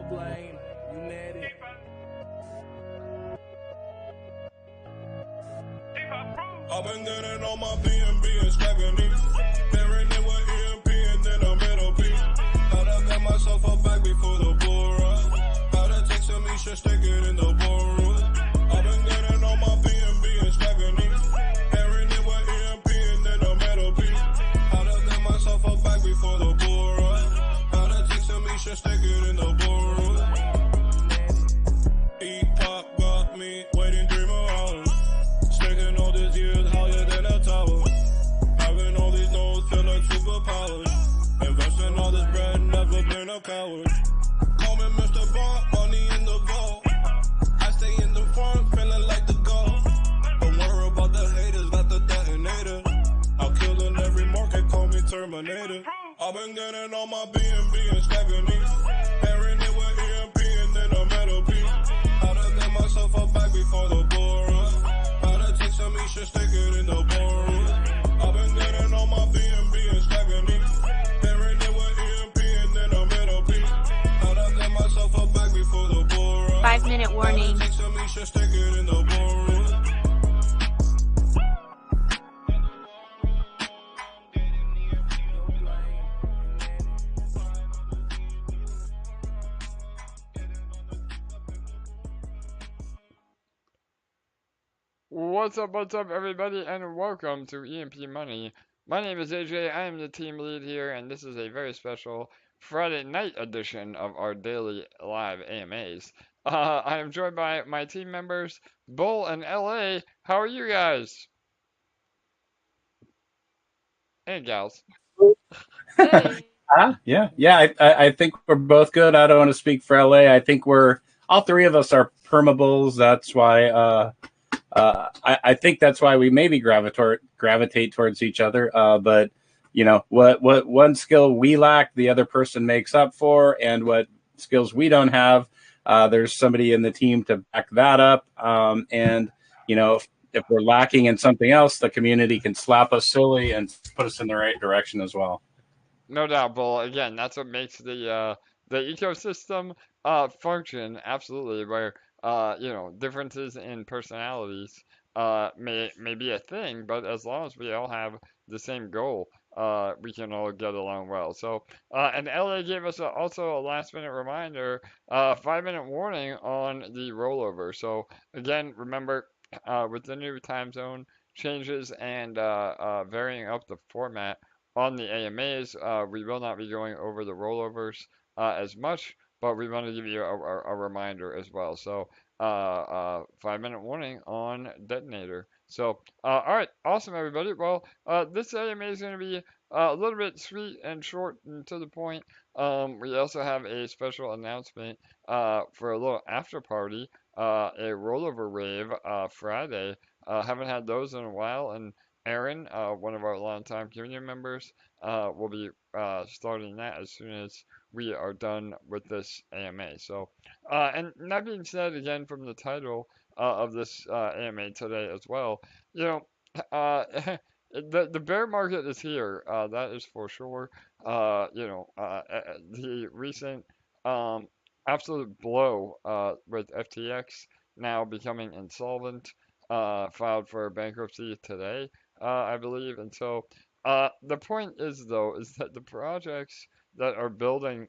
blame, you net it. I've been getting on my BNB and stacking these. Pairing it with EMP and then a middle piece. Gotta get myself a bag before the bull run. Gotta take some shit, stick it in the ballroom. I've been getting on my BNB and stacking these. Pairing it with EMP and then a middle piece. Gotta get myself a bag before the bull run. Gotta take some shit, stick it in the ballroom. E-pop got me waiting 3 more hours. Sticking all these years higher than a tower. Having all these nodes feel like superpowers. Investing all this bread, never been a coward. Call me Mr. Bond, money in the vault. I stay in the front, feeling like the goal. Don't worry about the haters, got the detonator. I'll kill in every market, call me Terminator. I've been getting on my BNB and stacking these. Pairing it with EMP and then a metal piece. Gotta get myself a bag before the bull run. Gotta take some shit, stick it in the ballroom. I've been getting on my BNB and stacking these. Pairing it with EMP and then a metal piece. Gotta get myself a bag before the bull run. 5-minute warning. Gotta take some shit, stick it in the ballroom. What's up, everybody, and welcome to EMP.Money. My name is AJ, I am the team lead here, and this is a very special Friday night edition of our daily live AMAs. I am joined by my team members, Bull and LA. How are you guys? And gals. Hey. I think we're both good. I don't want to speak for LA. I think all three of us are permabulls. That's why I think that's why we maybe gravitate towards each other. But you know, what one skill we lack, the other person makes up for, and what skills we don't have, there's somebody in the team to back that up. And you know, if we're lacking in something else, the community can slap us silly and put us in the right direction as well. No doubt, Bull. Again, that's what makes the ecosystem function absolutely. Where you know, differences in personalities may be a thing, but as long as we all have the same goal, we can all get along well. So, and LA gave us also a last-minute reminder, 5-minute warning on the rollover. So again, remember, with the new time zone changes and varying up the format on the AMAs, we will not be going over the rollovers as much, but we want to give you a reminder as well. So, 5-minute warning on Detonator. So, all right, awesome, everybody. Well, this AMA is going to be a little bit sweet and short and to the point. We also have a special announcement for a little after party, a rollover rave Friday. Haven't had those in a while, and Aaron, one of our longtime community members, will be starting that as soon as we are done with this AMA. So, and that being said, again, from the title of this AMA today as well, you know, the bear market is here. That is for sure. You know, the recent absolute blow with FTX now becoming insolvent, filed for bankruptcy today, I believe. And so the point is, though, is that the projects that are building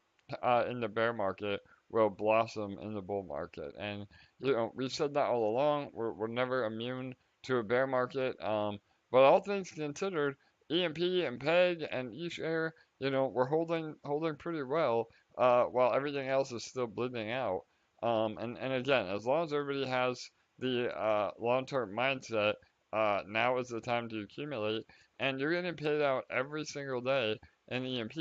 in the bear market will blossom in the bull market. And, you know, we've said that all along. We're never immune to a bear market. But all things considered, EMP and PEG and eShare, you know, we're holding pretty well, while everything else is still bleeding out. And again, as long as everybody has the long-term mindset, now is the time to accumulate, and you're getting paid out every single day in EMP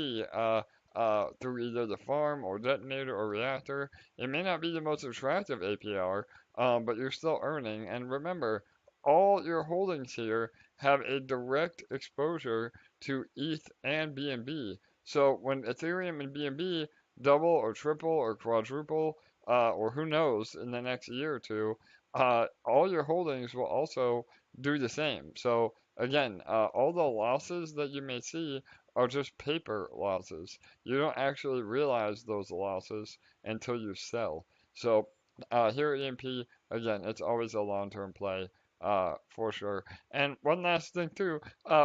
through either the farm or detonator or reactor. It may not be the most attractive APR, but you're still earning. And remember, all your holdings here have a direct exposure to ETH and BNB. So when Ethereum and BNB double or triple or quadruple, or who knows, in the next year or two, all your holdings will also do the same. So again, all the losses that you may see are just paper losses. You don't actually realize those losses until you sell. So here at EMP, again, it's always a long-term play. For sure. And one last thing too,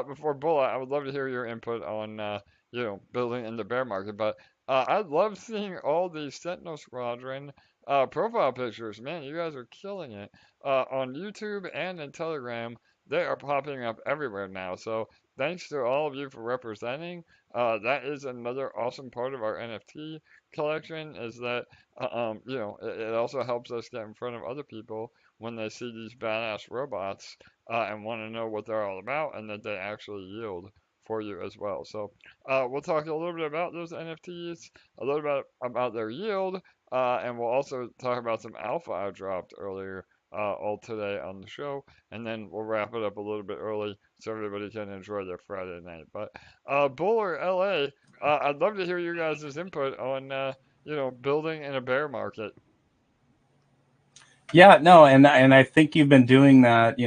before Bullet, I would love to hear your input on, building in the bear market. But I love seeing all these Sentinel Squadron profile pictures. Man, you guys are killing it. On YouTube and in Telegram, they are popping up everywhere now. So thanks to all of you for representing. That is another awesome part of our NFT collection is that, it also helps us get in front of other people when they see these badass robots and want to know what they're all about and that they actually yield for you as well. So we'll talk a little bit about those NFTs, a little bit about their yield, and we'll also talk about some alpha I dropped earlier all today on the show, and then we'll wrap it up a little bit early so everybody can enjoy their Friday night. But Bull or LA, I'd love to hear you guys' input on building in a bear market. Yeah, no, and I think you've been doing that,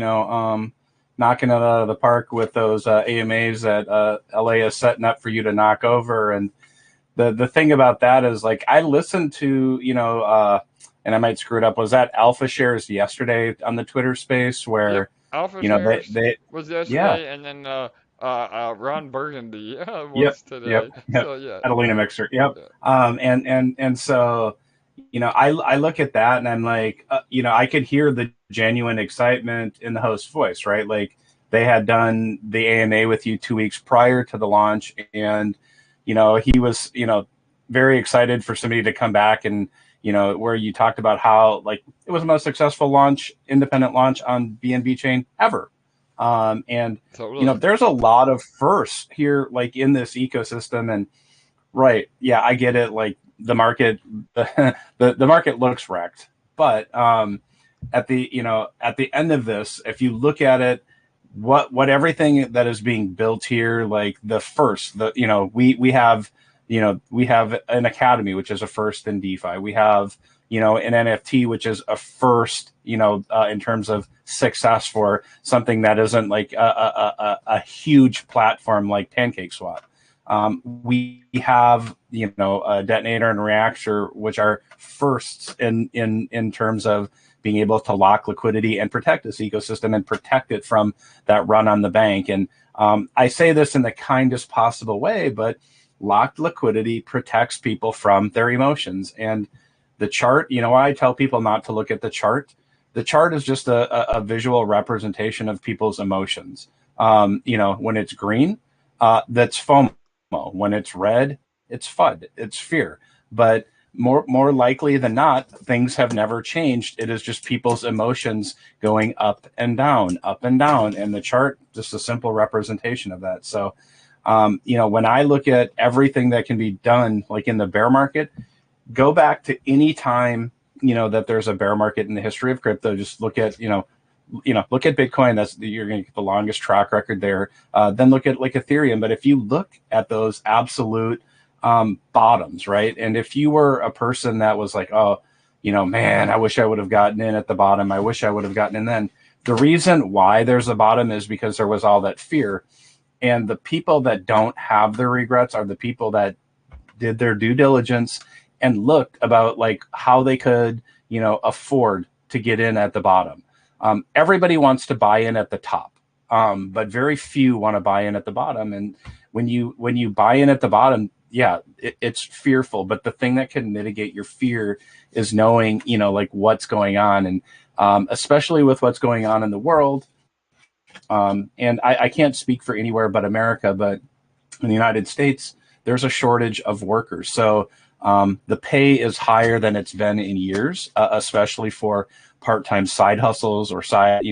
knocking it out of the park with those AMAs that LA is setting up for you to knock over. And the thing about that is, like, I listened to, and I might screw it up, was that Alpha Shares yesterday on the Twitter space where, Alpha Shares they was yesterday, and then Ron Burgundy was today. Yep. So yeah, Catalina Mixer. Yep. Yeah. And so, I look at that and I'm like, I could hear the genuine excitement in the host's voice, right? Like they had done the AMA with you 2 weeks prior to the launch. And, he was, very excited for somebody to come back and, where you talked about how like it was the most successful independent launch on BNB Chain ever. And, totally. there's a lot of firsts here, like in this ecosystem. And right. Yeah, I get it. Like the market, the market looks wrecked, but, at the end of this, if you look at it, what everything that is being built here, like we have an academy, which is a first in DeFi. We have, an NFT, which is a first, in terms of success for something that isn't like a huge platform like PancakeSwap. We have, a Detonator and Reactor, which are firsts in terms of being able to lock liquidity and protect this ecosystem and protect it from that run on the bank. And I say this in the kindest possible way, but locked liquidity protects people from their emotions. And the chart, I tell people not to look at the chart. The chart is just a visual representation of people's emotions. When it's green, that's FOMO. When it's red, it's FUD, it's fear. But more likely than not, things have never changed. It is just people's emotions going up and down, and the chart just a simple representation of that. So, when I look at everything that can be done, like in the bear market, go back to any time, that there's a bear market in the history of crypto. Just look at, look at Bitcoin. You're going to get the longest track record there. Then look at like Ethereum. But if you look at those absolute bottoms, right? And if you were a person that was like, oh, man, I wish I would have gotten in at the bottom. I wish I would have gotten in then. The reason why there's a bottom is because there was all that fear. And the people that don't have the regrets are the people that did their due diligence and looked about like how they could, afford to get in at the bottom. Everybody wants to buy in at the top, but very few want to buy in at the bottom. And when you buy in at the bottom, yeah, it's fearful. But the thing that can mitigate your fear is knowing, like what's going on. And especially with what's going on in the world. And I can't speak for anywhere but America, but in the United States, there's a shortage of workers. So the pay is higher than it's been in years, especially for part-time side hustles or side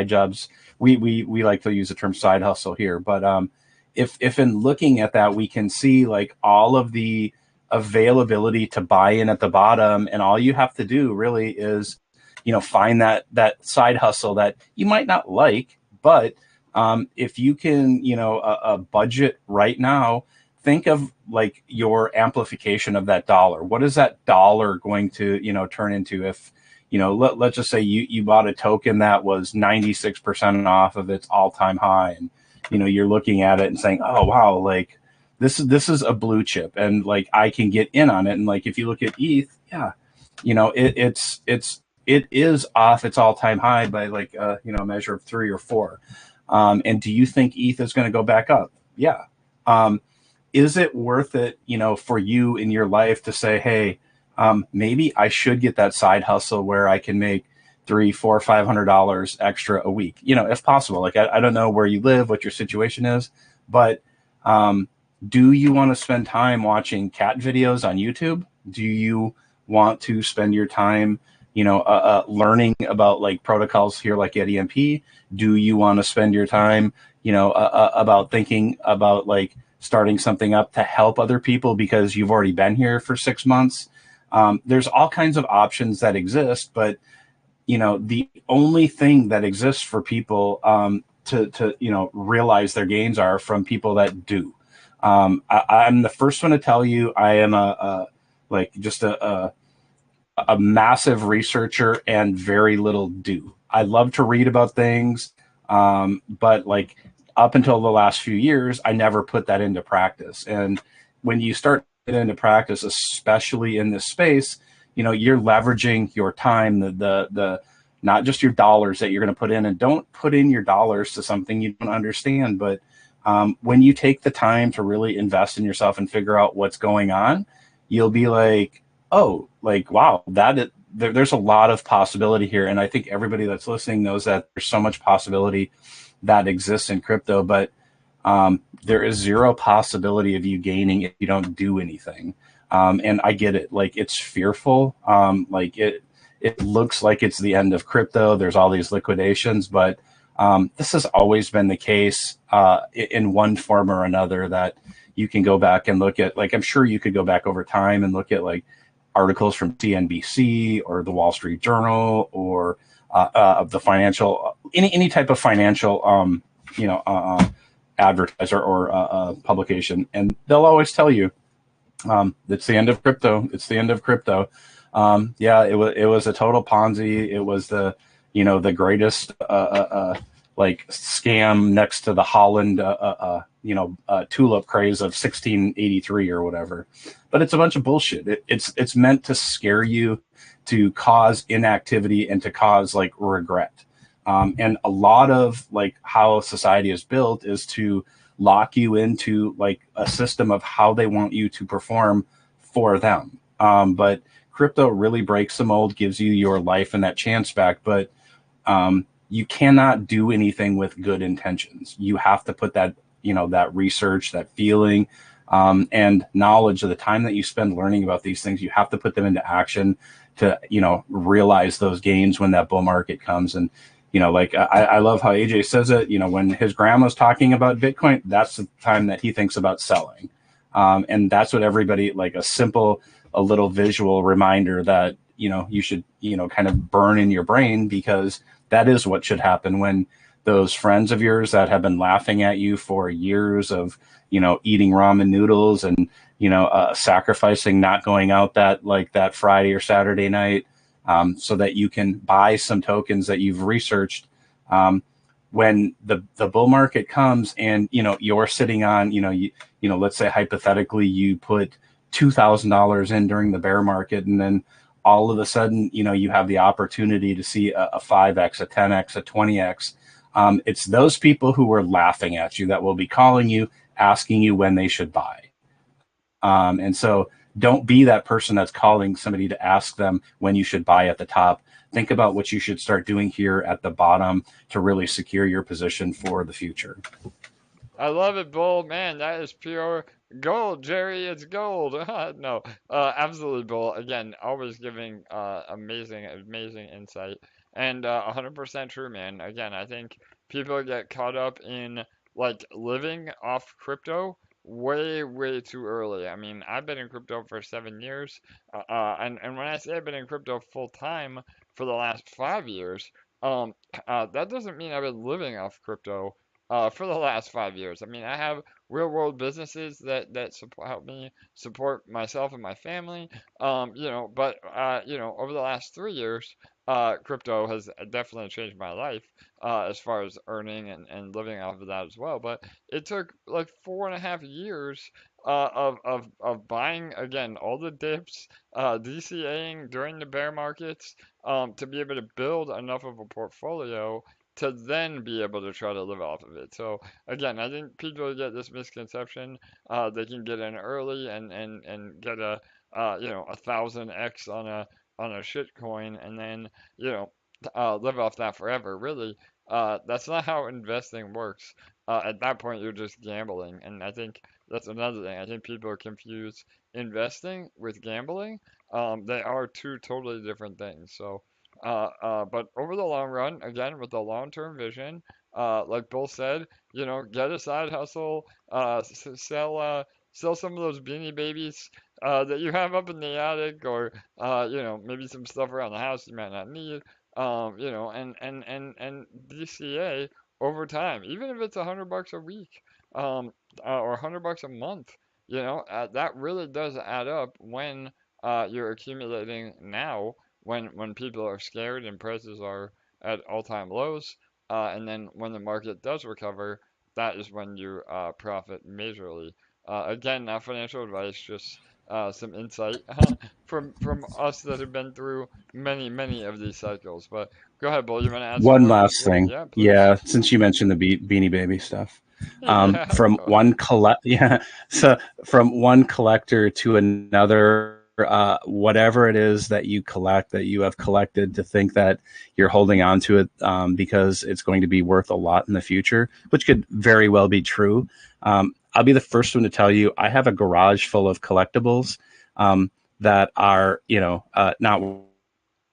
jobs. We like to use the term side hustle here, but if in looking at that, we can see like all of the availability to buy in at the bottom, and all you have to do really is, find that side hustle that you might not like, but if you can, a budget right now, think of like your amplification of that dollar. What is that dollar going to, turn into if, let's just say you bought a token that was 96% off of its all-time high, and, you're looking at it and saying, oh, wow, like this is a blue chip, and like I can get in on it. And like if you look at ETH, yeah, it is off its all time high by like a measure of 3 or 4. And do you think ETH is going to go back up? Yeah. Is it worth it, for you in your life to say, hey, maybe I should get that side hustle where I can make 3, 4, $500 extra a week, if possible. Like I don't know where you live, what your situation is, but do you want to spend time watching cat videos on YouTube? Do you want to spend your time, learning about like protocols here, like at EMP? Do you want to spend your time, about thinking about like starting something up to help other people because you've already been here for 6 months? There's all kinds of options that exist, but the only thing that exists for people to realize their gains are from people that do. I'm the first one to tell you I am a massive researcher and very little do. I love to read about things, but like up until the last few years, I never put that into practice. And when you start it into practice, especially in this space, you're leveraging your time, the not just your dollars that you're going to put in, and don't put in your dollars to something you don't understand. But when you take the time to really invest in yourself and figure out what's going on, you'll be like, oh, like, wow, there's a lot of possibility here. And I think everybody that's listening knows that there's so much possibility that exists in crypto, but there is zero possibility of you gaining if you don't do anything. And I get it. Like, it's fearful. Like it looks like it's the end of crypto. There's all these liquidations, but this has always been the case in one form or another, that you can go back and look at, like, I'm sure you could go back over time and look at like articles from CNBC or the Wall Street Journal or of the financial, any type of financial, advertiser or publication, and they'll always tell you it's the end of crypto. It's the end of crypto. Yeah, it was a total Ponzi. It was the greatest like scam next to the Holland tulip craze of 1683 or whatever. But it's a bunch of bullshit. It's meant to scare you, to cause inactivity, and to cause like regret. And a lot of like how society is built is to lock you into like a system of how they want you to perform for them. But crypto really breaks the mold, gives you your life and that chance back. But you cannot do anything with good intentions. You have to put that, that research, that feeling, and knowledge of the time that you spend learning about these things. You have to put them into action to, realize those gains when that bull market comes. And, like I love how AJ says it, when his grandma's talking about Bitcoin, that's the time that he thinks about selling. And that's what everybody, like a little visual reminder that, you should, kind of burn in your brain, because that is what should happen when those friends of yours that have been laughing at you for years of, eating ramen noodles and, sacrificing not going out that Friday or Saturday night, so that you can buy some tokens that you've researched. When the bull market comes and, you're sitting on, let's say hypothetically you put $2,000 in during the bear market, and then all of a sudden, you have the opportunity to see a 5x, a 10x, a 20x. It's those people who were laughing at you that will be calling you, asking you when they should buy. And so don't be that person that's calling somebody to ask them when you should buy at the top. Think about what you should start doing here at the bottom to really secure your position for the future. I love it, Bull. Man, that is pure gold, Jerry. It's gold. No, absolutely, Bull. Again, always giving amazing insight, and 100% true, man. Again, I think people get caught up in like living off crypto way too early. I mean, I've been in crypto for 7 years, and when I say I've been in crypto full time for the last 5 years, that doesn't mean I've been living off crypto for the last 5 years. I mean, I have real world businesses that help me support myself and my family. But over the last 3 years, crypto has definitely changed my life as far as earning and living off of that as well. But it took like 4.5 years of buying again all the dips, DCAing during the bear markets, to be able to build enough of a portfolio to then be able to try to live off of it. So again, I think people get this misconception, they can get in early and get a, 1,000x on a shit coin and then, you know, live off that forever. Really, that's not how investing works. At that point, you're just gambling, and I think that's another thing. I think people are confused investing with gambling. They are two totally different things. So, but over the long run, again, with the long-term vision, like Bill said, get a side hustle, sell some of those Beanie Babies that you have up in the attic, or maybe some stuff around the house you might not need. And DCA over time, even if it's $100 a week, or $100 a month, that really does add up when you're accumulating now, when people are scared and prices are at all-time lows, and then when the market does recover, that is when you profit majorly. Again, not financial advice, just some insight from us that have been through many of these cycles. But go ahead, Bull. You want to add some One more? last thing. Yeah, please. Yeah, since you mentioned the Beanie Baby stuff. Yeah, From go ahead. one yeah, so from one collector to another, whatever it is that you collect, that you have collected, to think that you're holding on to it, because it's going to be worth a lot in the future, which could very well be true. I'll be the first one to tell you, I have a garage full of collectibles, that are, not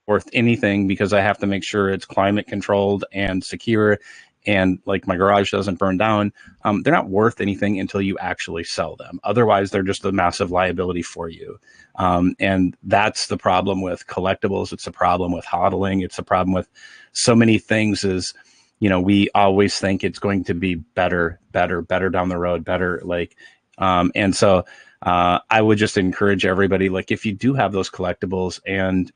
worth anything, because I have to make sure it's climate controlled and secure, and like my garage doesn't burn down. They're not worth anything until you actually sell them. Otherwise, they're just a massive liability for you. And that's the problem with collectibles. It's a problem with hodling. It's a problem with so many things. Is, we always think it's going to be better down the road, better, like, and so I would just encourage everybody, like, if you do have those collectibles, and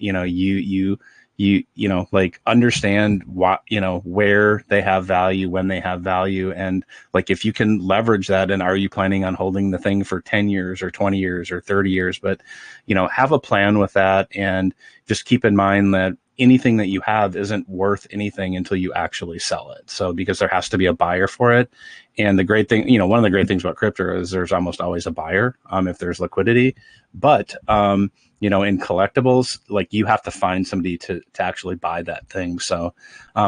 like, understand what, where they have value, when they have value, and like, if you can leverage that, and are you planning on holding the thing for 10 years or 20 years or 30 years? But have a plan with that, and just keep in mind that anything that you have isn't worth anything until you actually sell it. So, because there has to be a buyer for it. And the great thing, one of the great things about crypto is there's almost always a buyer, if there's liquidity. But in collectibles, like, you have to find somebody to actually buy that thing. So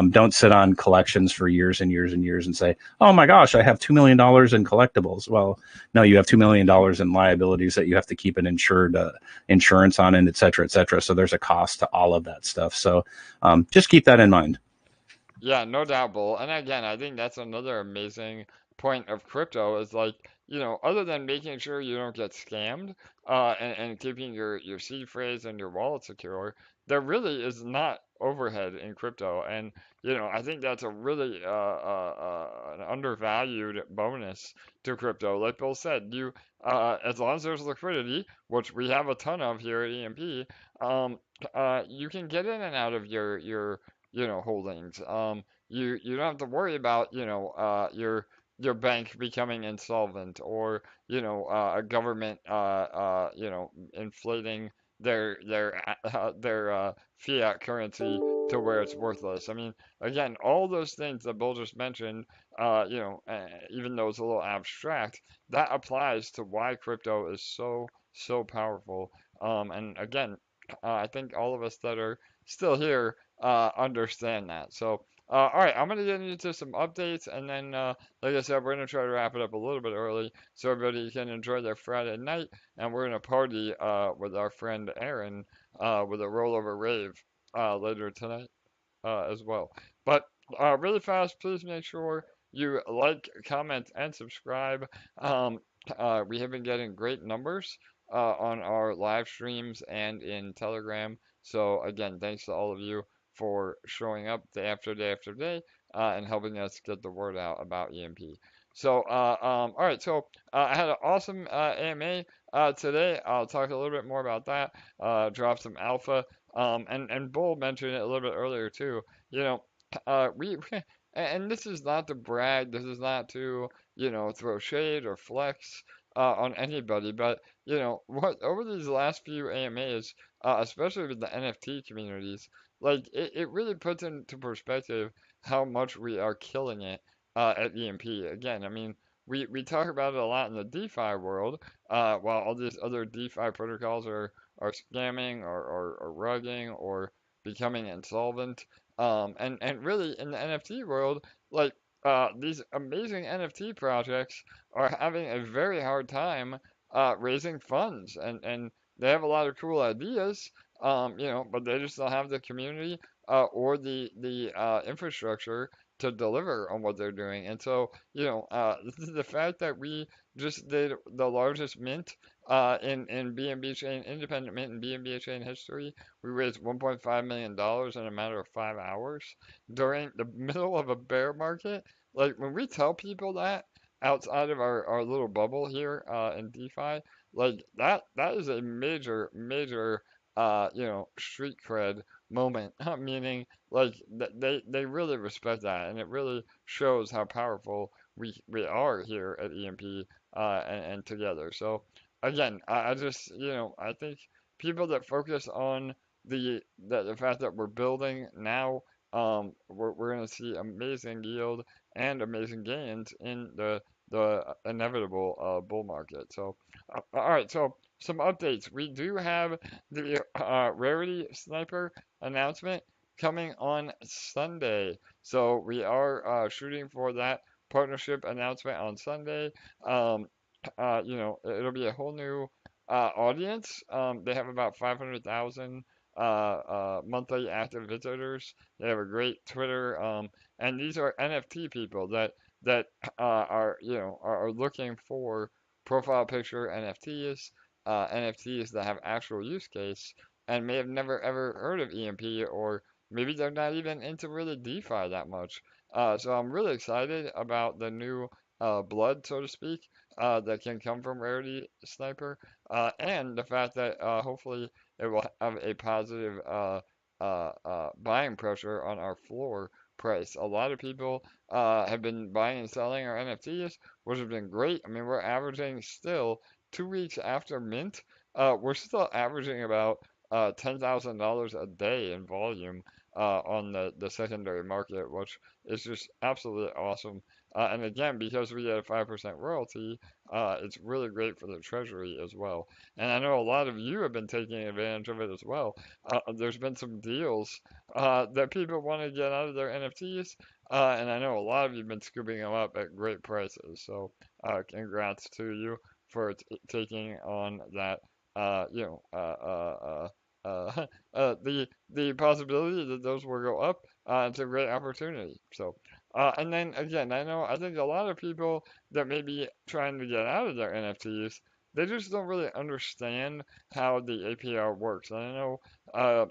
don't sit on collections for years and years and years and say, oh my gosh, I have $2 million in collectibles. Well, no, you have $2 million in liabilities that you have to keep an insurance on, and et cetera, et cetera. So there's a cost to all of that stuff. So just keep that in mind. Yeah, no doubt, Bull. And again, I think that's another amazing point of crypto is like, other than making sure you don't get scammed, and keeping your seed phrase and your wallet secure, there really is not overhead in crypto. And, I think that's a really an undervalued bonus to crypto. Like Bill said, as long as there's liquidity, which we have a ton of here at EMP, you can get in and out of your holdings. You don't have to worry about, your bank becoming insolvent, or, a government, inflating their fiat currency to where it's worthless. I mean, again, all those things that Bill just mentioned, even though it's a little abstract, that applies to why crypto is so powerful. And again, I think all of us that are still here understand that. So, all right, I'm gonna get into some updates, and then, like I said, we're gonna try to wrap it up a little bit early so everybody can enjoy their Friday night, and we're gonna party with our friend Aaron with a rollover rave later tonight as well. But really fast, please make sure you like, comment, and subscribe. We have been getting great numbers on our live streams and in Telegram. So again, thanks to all of you for showing up day after day after day, and helping us get the word out about EMP. So, all right, so I had an awesome AMA today. I'll talk a little bit more about that. Drop some alpha. And Bull mentioned it a little bit earlier too. You know, we and this is not to brag. This is not to throw shade or flex. on anybody, but you know what? Over these last few AMAs, especially with the NFT communities, like it really puts into perspective how much we are killing it at EMP. Again, I mean, we talk about it a lot in the DeFi world, while all these other DeFi protocols are scamming or rugging or becoming insolvent. And really in the NFT world, like these amazing NFT projects are having a very hard time raising funds, and they have a lot of cool ideas, you know, but they just don't have the community or the infrastructure to deliver on what they're doing. And so, you know, the fact that we just did the largest mint in BNB Chain, independent mint in BNB Chain history, we raised $1.5 million in a matter of 5 hours during the middle of a bear market. Like when we tell people that outside of our little bubble here in DeFi, like that is a major you know, street cred moment, meaning like they really respect that, and it really shows how powerful we are here at EMP and together. So again, I just, you know, I think people that focus on the fact that we're building now, we're going to see amazing yield and amazing gains in the inevitable bull market. So, all right, so some updates. We do have the Rarity Sniper announcement coming on Sunday. So we are shooting for that partnership announcement on Sunday. Um, you know, it'll be a whole new audience. They have about 500,000 monthly active visitors. They have a great Twitter, and these are NFT people that are, you know, are looking for profile picture NFTs, NFTs that have actual use case, and may have never ever heard of EMP, or maybe they're not even into really DeFi that much. So I'm really excited about the new blood, so to speak, that can come from Rarity Sniper, and the fact that hopefully it will have a positive buying pressure on our floor price. A lot of people have been buying and selling our NFTs, which has been great. I mean, we're averaging still 2 weeks after mint, we're still averaging about $10,000 a day in volume on the secondary market, which is just absolutely awesome. And again, because we get a 5% royalty, it's really great for the treasury as well. And I know a lot of you have been taking advantage of it as well. There's been some deals that people want to get out of their NFTs, and I know a lot of you have been scooping them up at great prices. So congrats to you for taking on that, you know, the possibility that those will go up. It's a great opportunity. So, and then again, I think a lot of people that may be trying to get out of their NFTs, they just don't really understand how the APR works. And I know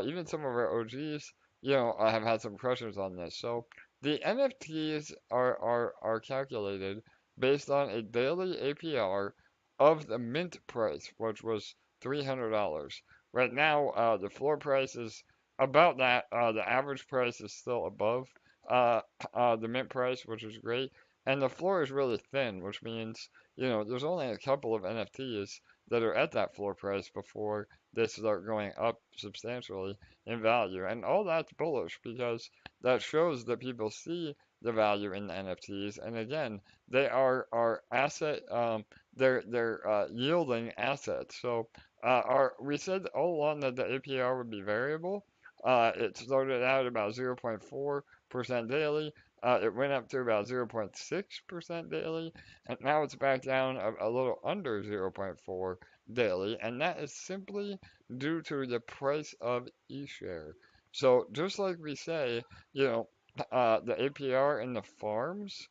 even some of our OGs, you know, have had some questions on this. So the NFTs are calculated based on a daily APR of the mint price, which was $300. Right now, the floor price is about that. The average price is still above uh, the mint price, which is great. And the floor is really thin, which means, you know, there's only a couple of NFTs that are at that floor price before they start going up substantially in value. And all that's bullish because that shows that people see the value in the NFTs. And again, they are asset, they're yielding assets. So we said all along that the APR would be variable. It started out about 0.4% daily. It went up to about 0.6% daily, and now it's back down a little under 0.4 daily, and that is simply due to the price of eShare. So just like we say, you know, the APR in the farms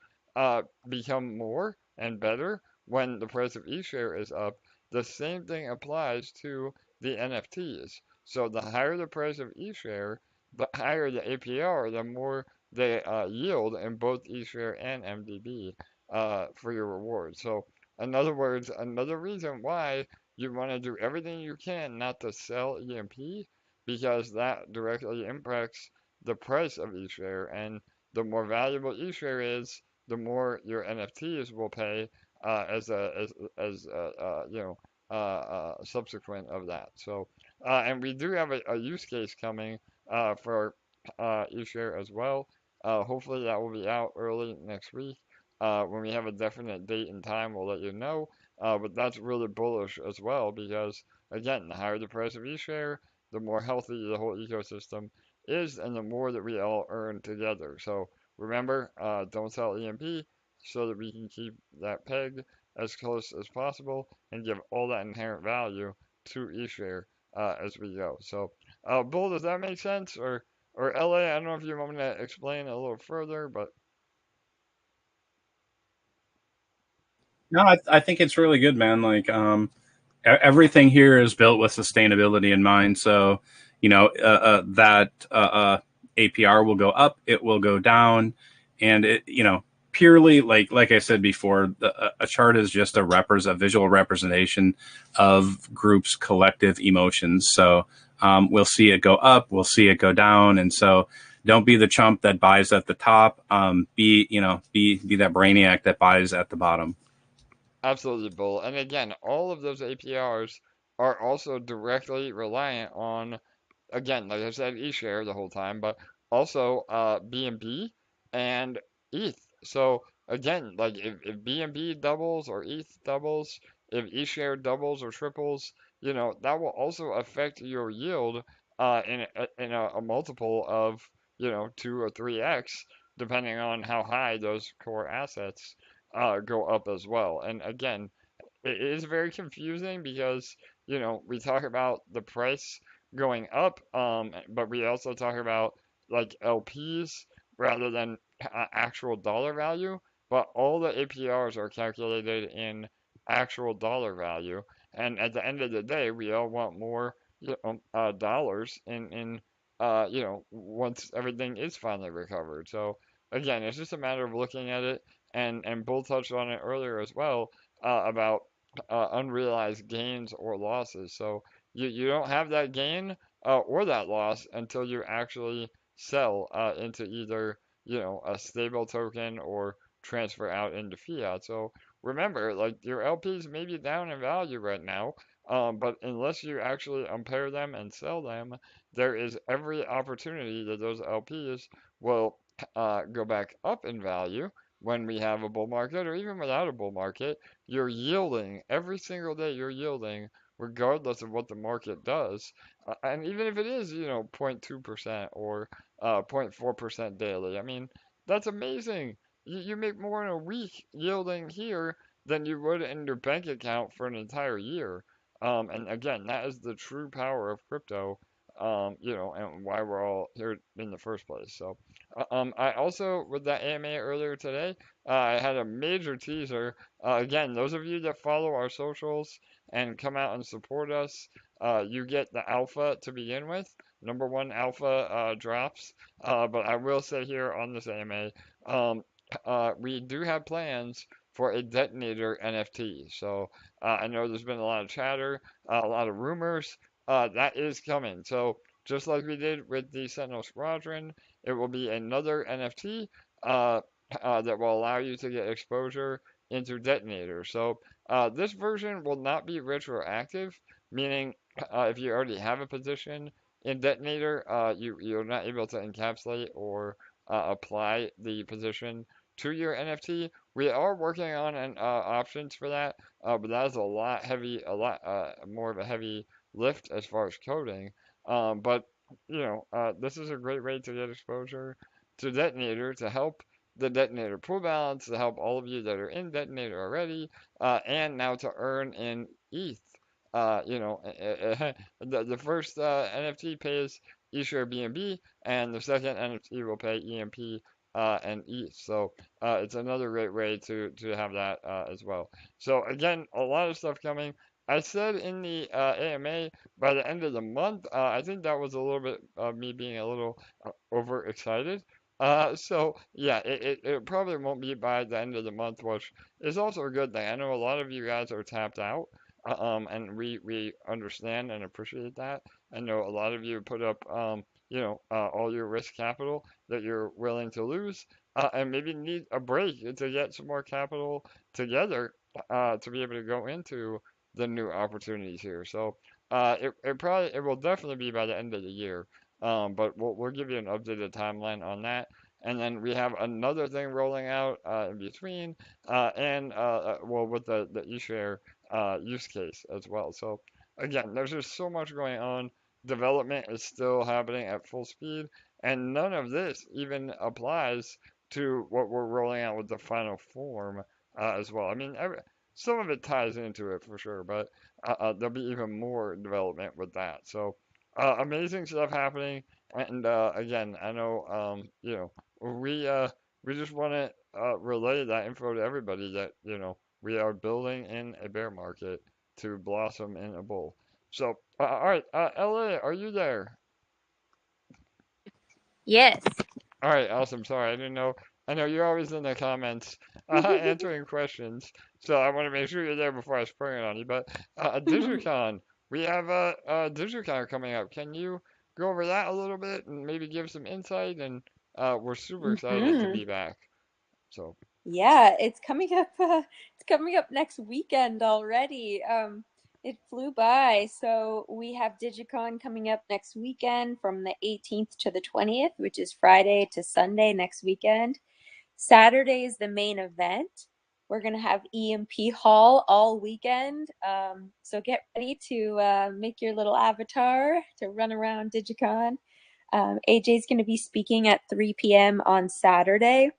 become more and better when the price of eShare is up, the same thing applies to the NFTs. So the higher the price of eShare, the higher the APR, the more they yield in both eShare and MDB for your reward. So in other words, another reason why you want to do everything you can not to sell EMP, because that directly impacts the price of eShare, and the more valuable eShare is, the more your NFTs will pay subsequent of that. So, and we do have a use case coming for eShare as well. Hopefully that will be out early next week. When we have a definite date and time, we'll let you know. But that's really bullish as well because, again, the higher the price of eShare, the more healthy the whole ecosystem is, and the more that we all earn together. So remember, don't sell EMP so that we can keep that peg as close as possible and give all that inherent value to eShare as we go. So, Bull, does that make sense? Or LA, I don't know if you want me to explain a little further, but No, I think it's really good, man. Like, everything here is built with sustainability in mind. So, that APR will go up, it will go down, and purely like I said before, a chart is just a visual representation of groups' collective emotions. So, we'll see it go up, we'll see it go down, and so don't be the chump that buys at the top. Be that brainiac that buys at the bottom. absolutely, Bull. And again, all of those APRs are also directly reliant on, again, like I said, eShare the whole time, but also BNB and ETH. So again, like if BNB doubles or ETH doubles, if eShare doubles or triples, that will also affect your yield in a multiple of 2 or 3x, depending on how high those core assets go up as well. And again, it is very confusing because, we talk about the price going up, but we also talk about like LPs rather than actual dollar value. But all the APRs are calculated in actual dollar value. And at the end of the day, we all want more, dollars once everything is finally recovered. So again, it's just a matter of looking at it, and Bull touched on it earlier as well, about unrealized gains or losses. So you don't have that gain or that loss until you actually sell into either a stable token or transfer out into fiat. So remember, like your LPs may be down in value right now, but unless you actually impair them and sell them, there is every opportunity that those LPs will go back up in value when we have a bull market, or even without a bull market. You're yielding every single day. You're yielding regardless of what the market does, and even if it is 0.2% or 0.4% daily. I mean, that's amazing. You make more in a week yielding here than you would in your bank account for an entire year. And again, that is the true power of crypto, and why we're all here in the first place. So, I also, with that AMA earlier today, I had a major teaser. Again, those of you that follow our socials and come out and support us, you get the alpha to begin with. Number one alpha drops. But I will say here on this AMA, we do have plans for a detonator NFT. So I know there's been a lot of chatter, a lot of rumors. That is coming. So just like we did with the Sentinel Squadron, it will be another NFT that will allow you to get exposure into Detonator. So this version will not be retroactive, meaning if you already have a position in Detonator, you're not able to encapsulate or apply the position to your NFT. We are working on options for that, but that is a lot more of a heavy lift as far as coding. But this is a great way to get exposure to Detonator, to help the Detonator pool balance, to help all of you that are in Detonator already, and now to earn in ETH. The first NFT pays eShare BNB, and the second NFT will pay EMP and ETH. So it's another great way to have that as well. So again, a lot of stuff coming. I said in the AMA by the end of the month. I think that was a little bit me being a little overexcited. So yeah, it probably won't be by the end of the month, which is also a good thing. I know a lot of you guys are tapped out, and we understand and appreciate that. I know a lot of you put up, all your risk capital that you're willing to lose, and maybe need a break to get some more capital together to be able to go into the new opportunities here. So it will definitely be by the end of the year. But we'll give you an updated timeline on that. And then we have another thing rolling out in between, and well, with the eShare use case as well. So again, there's just so much going on. Development is still happening at full speed, and none of this even applies to what we're rolling out with the final form as well. I mean, some of it ties into it for sure, but there'll be even more development with that. So amazing stuff happening. And again, I know we just want to relay that info to everybody that we are building in a bear market to blossom in a bull. So all right, LA, are you there? Yes. All right, awesome. Sorry, I didn't know. I know you're always in the comments answering questions, so I want to make sure you're there before I spring it on you. But DigiCon, we have DigiCon coming up. Can you go over that a little bit and maybe give some insight? And we're super excited to Hmm. be back. So Yeah, it's coming up. It's coming up next weekend already. It flew by. So we have Digicon coming up next weekend from the 18th to the 20th, which is Friday to Sunday next weekend. Saturday is the main event. We're gonna have EMP Hall all weekend. So get ready to make your little avatar to run around Digicon. AJ's gonna be speaking at 3 p.m. on Saturday.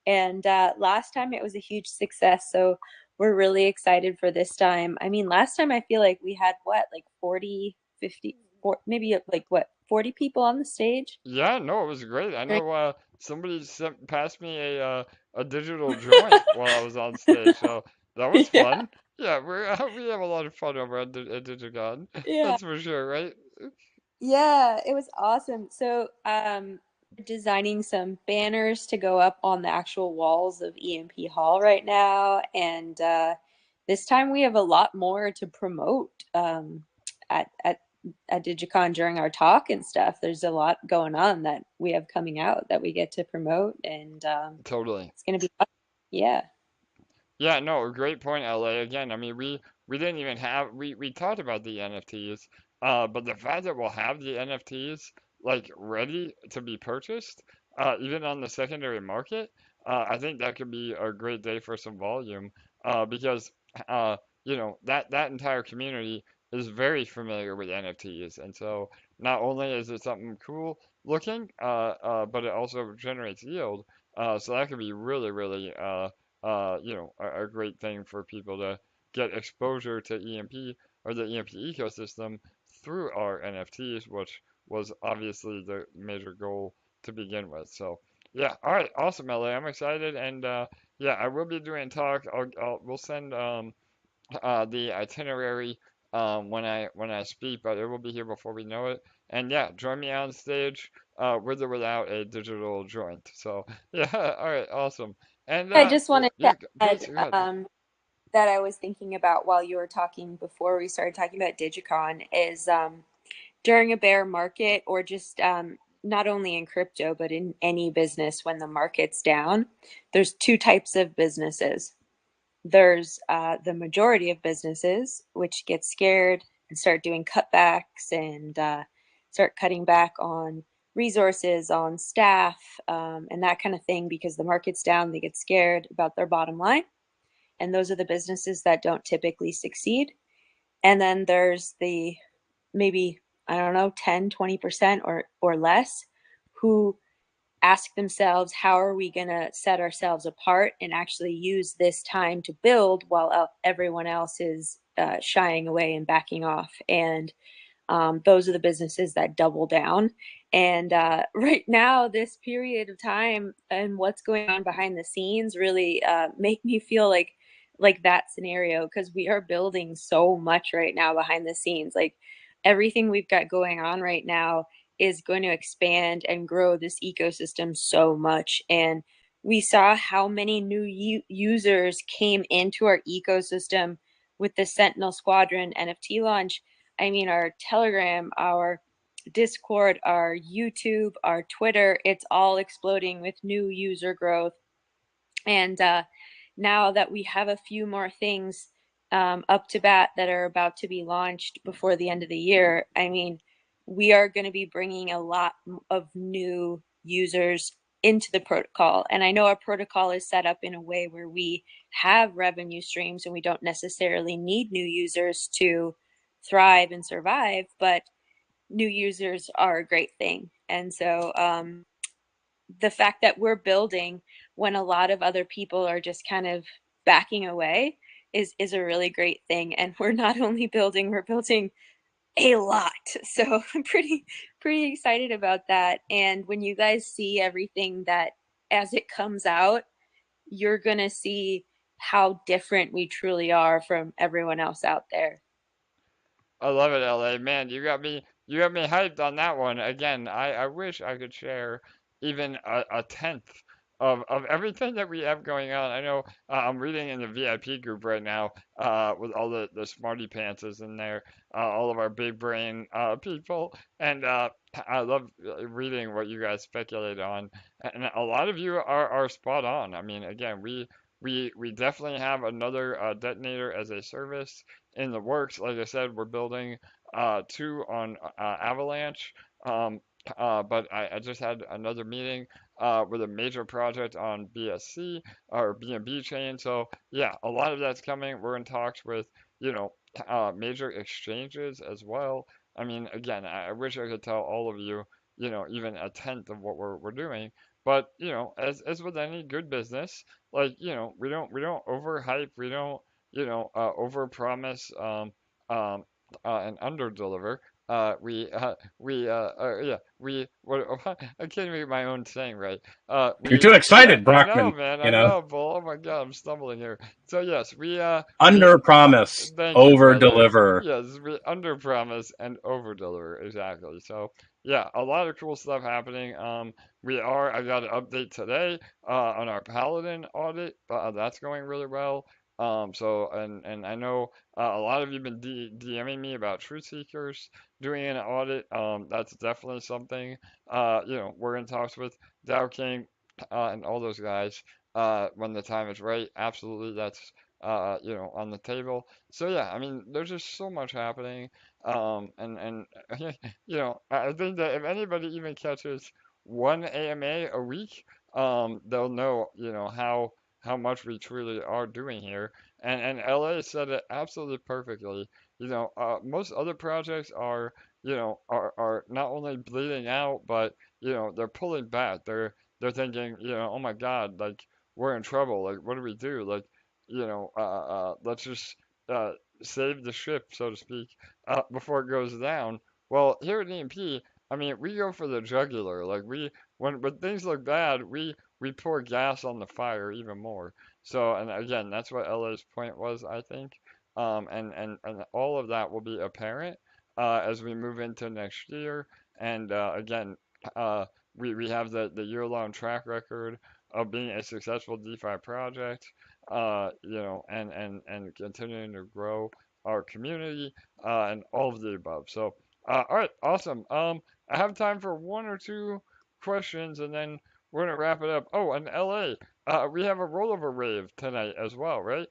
And last time it was a huge success. So we're really excited for this time. I mean, last time I feel like we had what, like 40, 50, maybe like what, 40 people on the stage? yeah, no, it was great. I know somebody passed me a digital joint while I was on stage, so that was Yeah, fun. Yeah, we have a lot of fun over at DigiCon. yeah. That's for sure, right? Yeah, it was awesome. So, designing some banners to go up on the actual walls of EMP Hall right now, and this time we have a lot more to promote at at at Digicon during our talk and stuff. There's a lot going on that we have coming out that we get to promote, and Totally. it's gonna be fun. Yeah. Yeah, no, great point, LA. Again, I mean, we didn't even have we talked about the NFTs, but the fact that we'll have the NFTs like ready to be purchased, even on the secondary market, I think that could be a great day for some volume, because that entire community is very familiar with NFTs, and so not only is it something cool looking, but it also generates yield, so that could be really, really a great thing for people to get exposure to EMP or the EMP ecosystem through our NFTs, which was obviously the major goal to begin with. So, yeah, all right, awesome, LA. I'm excited, and yeah, I will be doing a talk. We'll send the itinerary when I speak, but it will be here before we know it. And yeah, join me on stage with or without a digital joint. So yeah, all right, awesome. And I just wanted yeah, to please add go ahead. that I was thinking about while you were talking before we started talking about Digicon is during a bear market or just not only in crypto, but in any business when the market's down, there's two types of businesses. There's the majority of businesses, which get scared and start doing cutbacks and start cutting back on resources, on staff, and that kind of thing because the market's down, they get scared about their bottom line. And those are the businesses that don't typically succeed. And then there's the maybe, I don't know, 10, 20% or less who ask themselves, how are we going to set ourselves apart and actually use this time to build while everyone else is shying away and backing off? And those are the businesses that double down. And right now, this period of time and what's going on behind the scenes really make me feel like that scenario because we are building so much right now behind the scenes. Like everything we've got going on right now is going to expand and grow this ecosystem so much. And we saw how many new users came into our ecosystem with the Sentinel Squadron NFT launch. I mean, our Telegram, our Discord, our YouTube, our Twitter, it's all exploding with new user growth. And now that we have a few more things up to bat that are about to be launched before the end of the year, I mean, we are going to be bringing a lot of new users into the protocol. And I know our protocol is set up in a way where we have revenue streams and we don't necessarily need new users to thrive and survive, but new users are a great thing. And so the fact that we're building when a lot of other people are just kind of backing away is a really great thing. And we're not only building, we're building a lot. So I'm pretty excited about that. And when you guys see everything that as it comes out, you're gonna see how different we truly are from everyone else out there. I love it, LA. Man, you got me hyped on that one. Again, I wish I could share even a tenth of everything that we have going on. I know I'm reading in the VIP group right now with all the smarty pantses in there, all of our big brain people, and I love reading what you guys speculate on. And a lot of you are spot on. I mean, again, we definitely have another detonator as a service in the works. Like I said, we're building two on Avalanche. But I just had another meeting with a major project on BSC or BNB Chain. So yeah, a lot of that's coming. We're in talks with, you know, major exchanges as well. I mean, again, I wish I could tell all of you, you know, even a tenth of what we're doing. But you know, as with any good business, like you know, we don't overhype, we don't over promise and under deliver. Yeah, what, I can't even get my own saying right. You're too Yeah, excited, I know, Brockman. man, You I know, know, Bull. Oh my God, I'm stumbling here. So yes, we, under promise, thank you, over brother. deliver. Yes, we under promise and over deliver, exactly. So yeah, a lot of cool stuff happening. I got an update today, on our Paladin audit. That's going really well. And I know a lot of you have been DMing me about Truth Seekers doing an audit. That's definitely something. We're in talks with Dow King and all those guys when the time is right. Absolutely, that's on the table. So yeah, I mean, there's just so much happening. And I think that if anybody even catches one AMA a week, they'll know, how much we truly are doing here. And LA said it absolutely perfectly. Most other projects are not only bleeding out, but they're pulling back. They're thinking, oh my God, like we're in trouble. Like what do we do? Like, let's just save the ship, so to speak, before it goes down. Well, here at EMP, I mean, we go for the jugular. Like when things look bad, we pour gas on the fire even more. So, and again, that's what LA's point was, I think. And all of that will be apparent as we move into next year. And again, uh, we have the year-long track record of being a successful DeFi project, and continuing to grow our community, and all of the above. So, all right, awesome. I have time for one or two questions, and then we're gonna wrap it up. Oh, and LA, we have a rollover rave tonight as well, right?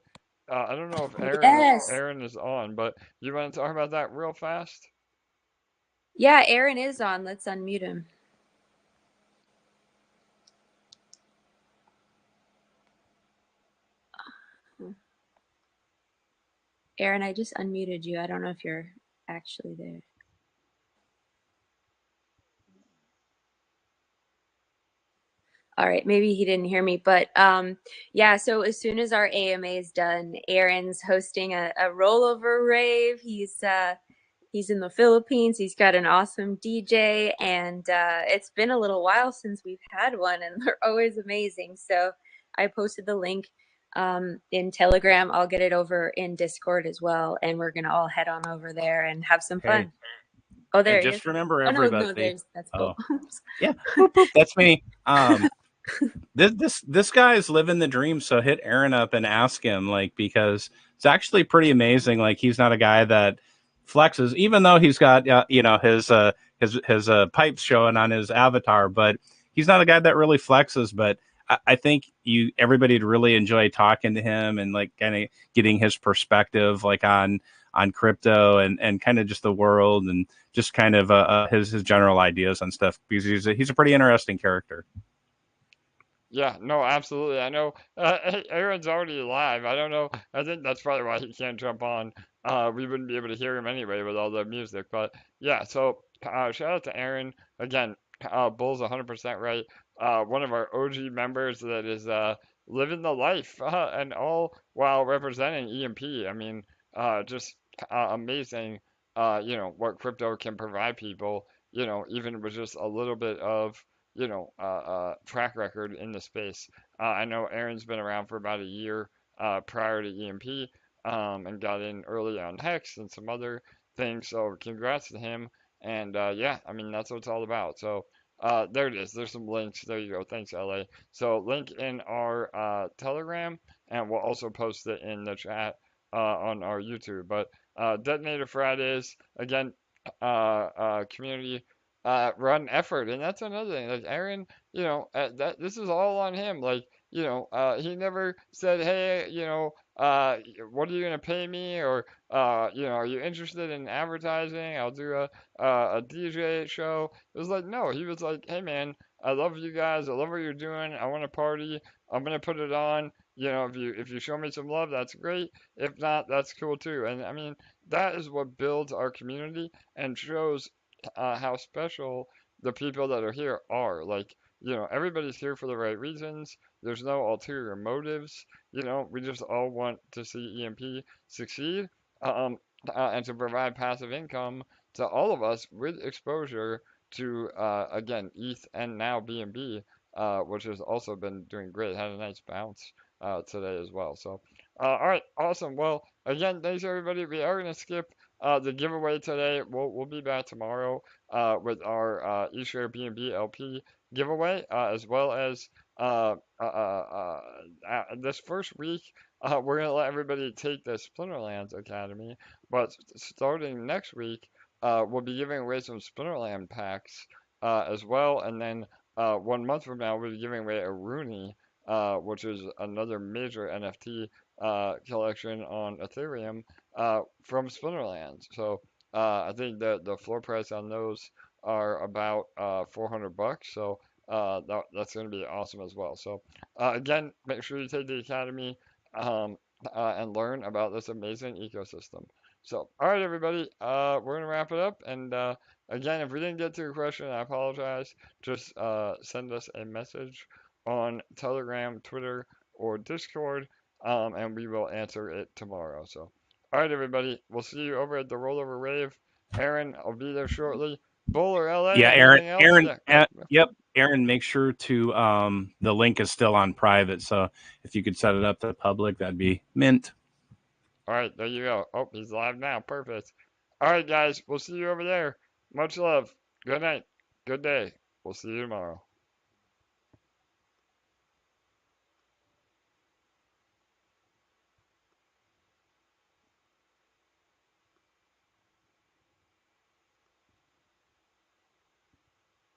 I don't know if Yes. Aaron is on, but you want to talk about that real fast? Yeah, Aaron is on. Let's unmute him. Aaron, I just unmuted you. I don't know if you're actually there. All right, maybe he didn't hear me, but yeah, so as soon as our AMA is done, Aaron's hosting a rollover rave. He's in the Philippines. He's got an awesome DJ, and it's been a little while since we've had one, and they're always amazing. So I posted the link in Telegram. I'll get it over in Discord as well, and we're gonna all head on over there and have some fun. Oh, there And he just is. remember, Oh no, everybody. that's cool. Yeah, boop, boop, that's me. This guy's living the dream. So hit Aaron up and ask him, like, because it's actually pretty amazing. Like, he's not a guy that flexes, even though he's got his pipes showing on his avatar, but he's not a guy that really flexes. But I think everybody'd really enjoy talking to him and like kind of getting his perspective like on crypto and kind of just the world and just kind of his general ideas on stuff, because he's a pretty interesting character. Yeah, no, absolutely. I know Aaron's already live. I don't know. I think that's probably why he can't jump on. We wouldn't be able to hear him anyway with all the music. But yeah, so shout out to Aaron again. Bull's 100% right. One of our OG members that is living the life and all while representing EMP. I mean, just amazing. What crypto can provide people. Even with just a little bit of track record in the space. I know Aaron's been around for about a year prior to EMP and got in early on Hex and some other things. So congrats to him. And yeah, I mean, that's what it's all about. So there it is. There's some links. There you go. Thanks, LA. So link in our Telegram, and we'll also post it in the chat on our YouTube. But Detonator Fridays, again, community run effort, and that's another thing. Like Aaron, that this is all on him. Like, he never said, hey, what are you gonna pay me, or are you interested in advertising? I'll do a DJ show. It was like, no, he was like, hey man, I love you guys. I love what you're doing. I want to party. I'm gonna put it on. If you show me some love, that's great. If not, that's cool too. And I mean, that is what builds our community and shows how special the people that are here are. Like, everybody's here for the right reasons. There's no ulterior motives. We just all want to see EMP succeed, and to provide passive income to all of us with exposure to, again, ETH and now BNB, which has also been doing great. Had a nice bounce today as well. So, all right, awesome. Well, again, thanks everybody. We are going to skip the giveaway today. We'll be back tomorrow with our eShare BNB LP giveaway, as well as this first week, we're going to let everybody take the Splinterlands Academy. But starting next week, we'll be giving away some Splinterland packs as well. And then 1 month from now, we'll be giving away a Rooney, which is another major NFT collection on Ethereum from Splinterlands. So I think that the floor price on those are about $400. So that's going to be awesome as well. So again, make sure you take the Academy and learn about this amazing ecosystem. So, all right, everybody, we're going to wrap it up. And again, if we didn't get to your question, I apologize. Just send us a message on Telegram, Twitter, or Discord, and we will answer it tomorrow. So, all right, everybody, we'll see you over at the Rollover Rave. Aaron, I'll be there shortly. Bull or LA? Yeah, Anything else? Yep, Aaron, make sure to the link is still on private, so if you could set it up to public, that'd be mint. All right, there you go. Oh, he's live now. Perfect. All right, guys, we'll see you over there. Much love. Good night. Good day. We'll see you tomorrow.